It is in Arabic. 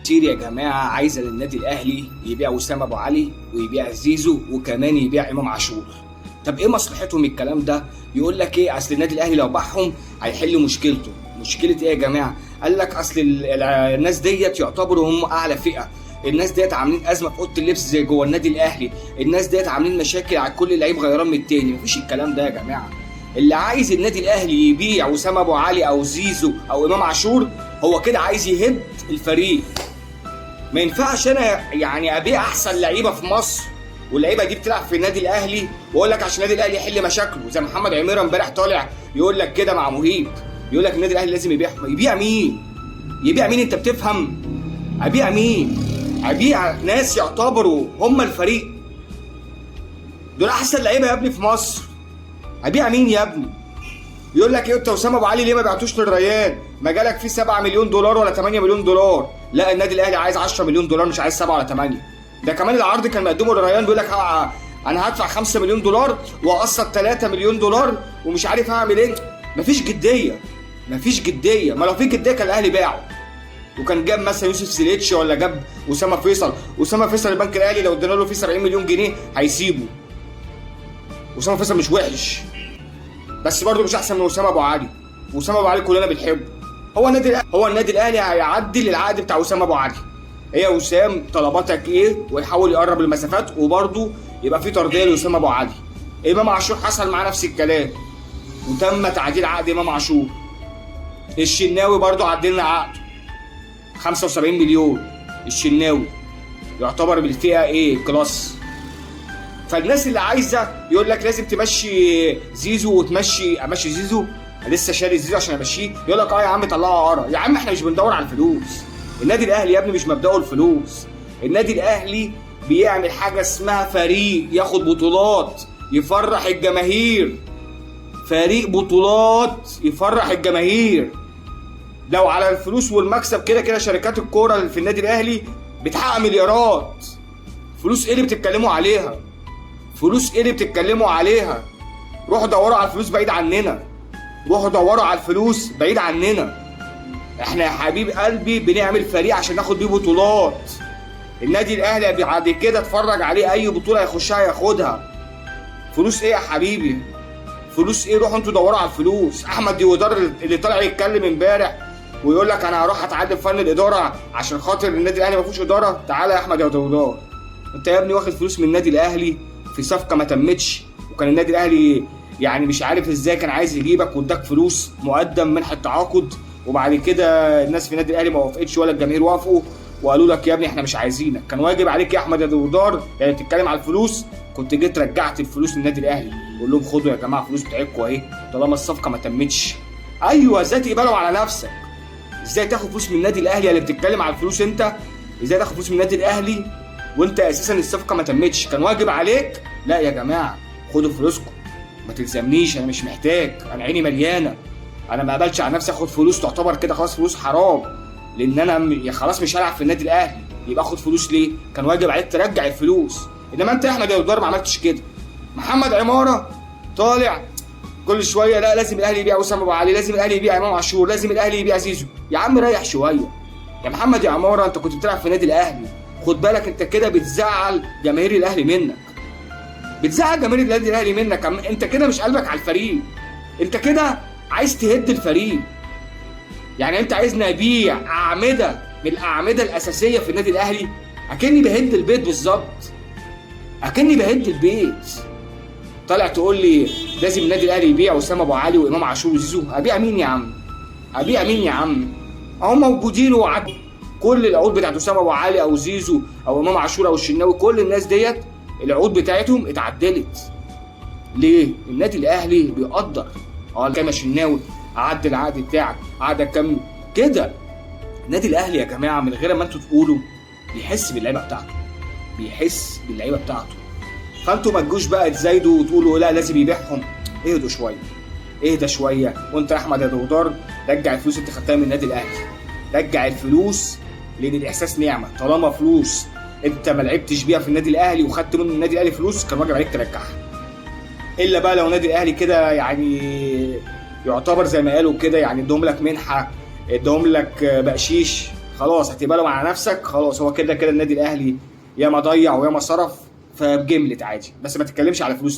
كتير يا جماعه عايزه للنادي الاهلي يبيع وسام ابو علي ويبيع زيزو وكمان يبيع امام عاشور. طب ايه مصلحتهم الكلام ده؟ يقول لك ايه، اصل النادي الاهلي لو باعهم هيحل مشكلته. مشكله ايه يا جماعه؟ قال لك اصل الناس ديت يعتبروا هم اعلى فئه، الناس ديت عاملين ازمه في اوضه اللبس زي جوه النادي الاهلي، الناس ديت عاملين مشاكل على كل لعيب غيران من التاني. مفيش الكلام ده يا جماعه. اللي عايز النادي الاهلي يبيع وسام ابو علي او زيزو او امام عاشور هو كده عايز يهد الفريق. ما ينفعش انا يعني ابيع احسن لعيبه في مصر واللعيبه دي بتلعب في النادي الاهلي واقول لك عشان النادي الاهلي يحل مشاكله، زي محمد عميره امبارح طالع يقول لك كده مع مهيب، يقول لك النادي الاهلي لازم يبيعهم. يبيع مين؟ يبيع مين؟ انت بتفهم؟ ابيع مين؟ ابيع ناس يعتبروا هم الفريق، دول احسن لعيبه يا ابني في مصر. ابيع مين يا ابني؟ يقول لك ايه انت وسام ابو علي ليه ما بعتوش للريان؟ ما جالك فيه 7 مليون دولار ولا 8 مليون دولار؟ لا، النادي الاهلي عايز 10 مليون دولار مش عايز 7 ولا 8. ده كمان العرض كان مقدمه للريان بيقول لك انا هدفع 5 مليون دولار واقسط 3 مليون دولار ومش عارف هعمل ايه. مفيش جديه، مفيش جديه. ما لو في جديه كان الاهلي باعه وكان جاب مثلا يوسف سيليتش ولا جاب اسامه فيصل. اسامه فيصل البنك الاهلي لو ادينا له فيه 70 مليون جنيه هيسيبه. اسامه فيصل مش وحش بس برضه مش احسن من اسامه ابو علي. واسامه ابو علي كلنا بنحبه. هو النادي الاهلي هيعدل العقد بتاع اسامه ابو علي. يا وسام طلباتك ايه؟ ويحاول يقرب المسافات وبرضه يبقى في ترضيه لاسامه ابو علي. امام عاشور حصل معاه نفس الكلام وتم تعديل عقد امام عاشور. الشناوي برضه عدلنا عقده 75 مليون. الشناوي يعتبر بالفئه ايه؟ كلاس. فالناس اللي عايزه يقول لك لازم تمشي زيزو امشي زيزو، لسه شاري زيزو عشان امشيه. يقول لك يا عم طلعه قرا. يا عم احنا مش بندور على الفلوس. النادي الاهلي يا ابني مش مبدأه الفلوس. النادي الاهلي بيعمل حاجه اسمها فريق ياخد بطولات يفرح الجماهير. فريق بطولات يفرح الجماهير. لو على الفلوس والمكسب كده شركات الكوره اللي في النادي الاهلي بتحقق مليارات. فلوس ايه اللي بتتكلموا عليها؟ فلوس ايه اللي بتتكلموا عليها؟ روحوا دوروا على الفلوس بعيد عننا. روحوا دوروا على الفلوس بعيد عننا. احنا يا حبيب قلبي بنعمل فريق عشان ناخد بيه بطولات. النادي الاهلي بعد كده اتفرج عليه اي بطوله يخشها ياخدها. فلوس ايه يا حبيبي؟ فلوس ايه؟ روحوا انتوا دوروا على الفلوس. احمد ديودار اللي طلع يتكلم امبارح ويقول لك انا هروح اتعلم فن الاداره عشان خاطر النادي الاهلي ما فيهوش اداره. تعالى يا احمد يا ديودار، انت يا ابني واخد فلوس من النادي الاهلي في صفقه ما تمتش، وكان النادي الاهلي يعني مش عارف ازاي كان عايز يجيبك واداك فلوس مقدم منحه تعاقد، وبعد كده الناس في النادي الاهلي ما وافقتش ولا الجماهير وافقوا وقالوا لك يا ابني احنا مش عايزينك. كان واجب عليك يا احمد يا دودار يعني تتكلم على الفلوس، كنت جيت رجعت الفلوس للنادي الاهلي وقول لهم خدوا يا جماعه الفلوس بتاعتكم اهي طالما الصفقه ما تمتش. ايوه، ازاي تقبلوا على نفسك؟ ازاي تاخد فلوس من النادي الاهلي اللي بتتكلم على الفلوس انت؟ ازاي تاخد فلوس من النادي الاهلي وانت اساسا الصفقه ما تمتش؟ كان واجب عليك. لا يا جماعه خدوا فلوسكم، ما تلزمنيش، انا مش محتاج، انا عيني مليانه. انا ما اقبلش على نفسي اخد فلوس تعتبر كده خلاص فلوس حرام، لان انا خلاص مش هلعب في النادي الاهلي. يبقى اخد فلوس ليه؟ كان واجب عليك ترجع الفلوس. انما انت يا احمد يا دودار ما عملتش كده. محمد عماره طالع كل شويه لا لازم الاهلي يبيع وسام ابو علي، لازم الاهلي يبيع امام عاشور، لازم الاهلي يبيع زيزو. يا عم ريح شويه يا محمد يا عماره، انت كنت بتلعب في النادي الاهلي. خد بالك انت كده بتزعل جماهير الاهلي منك، بتزعل جماهير النادي الاهلي منك. انت كده مش قلبك على الفريق، انت كده عايز تهد الفريق. يعني انت عايزني ابيع اعمده من الاعمده الاساسيه في النادي الاهلي؟ اكني بهد البيت بالظبط، اكني بهد البيت. طالع تقول لي لازم النادي الاهلي يبيع وسام ابو علي وامام عاشور وزيزو. ابيع مين يا عم؟ ابيع مين يا عم؟ اهو موجودين وعد كل العقود بتاعت وسام ابو علي او زيزو او امام عاشور او الشناوي، كل الناس ديت العقود بتاعتهم اتعدلت. ليه؟ النادي الاهلي بيقدر. كام يا شناوي عدل العقد بتاعك، عقدك كام كده. النادي الاهلي يا جماعه من غير ما انتوا تقولوا بيحس باللعيبه بتاعته، بيحس باللعيبه بتاعته. فانتوا ما تجوش بقى تزايدوا وتقولوا لا لازم يبيعهم. اهدوا شويه، اهدى شويه. وانت يا احمد يا دودار رجع الفلوس اللي انت خدتها من النادي الاهلي، رجع الفلوس، لان الاحساس نعمه. طالما فلوس انت ما لعبتش بيها في النادي الاهلي وخدت من النادي الاهلي فلوس كان واجب عليك ترجعها. الا بقى لو النادي الاهلي كده يعني يعتبر زي ما قالوا كده يعني ادهم لك منحه، ادهم لك بقشيش، خلاص هتقبله مع نفسك، خلاص هو كده كده النادي الاهلي ياما ضيع وياما صرف، فبجملت عادي، بس ما تتكلمش على فلوس.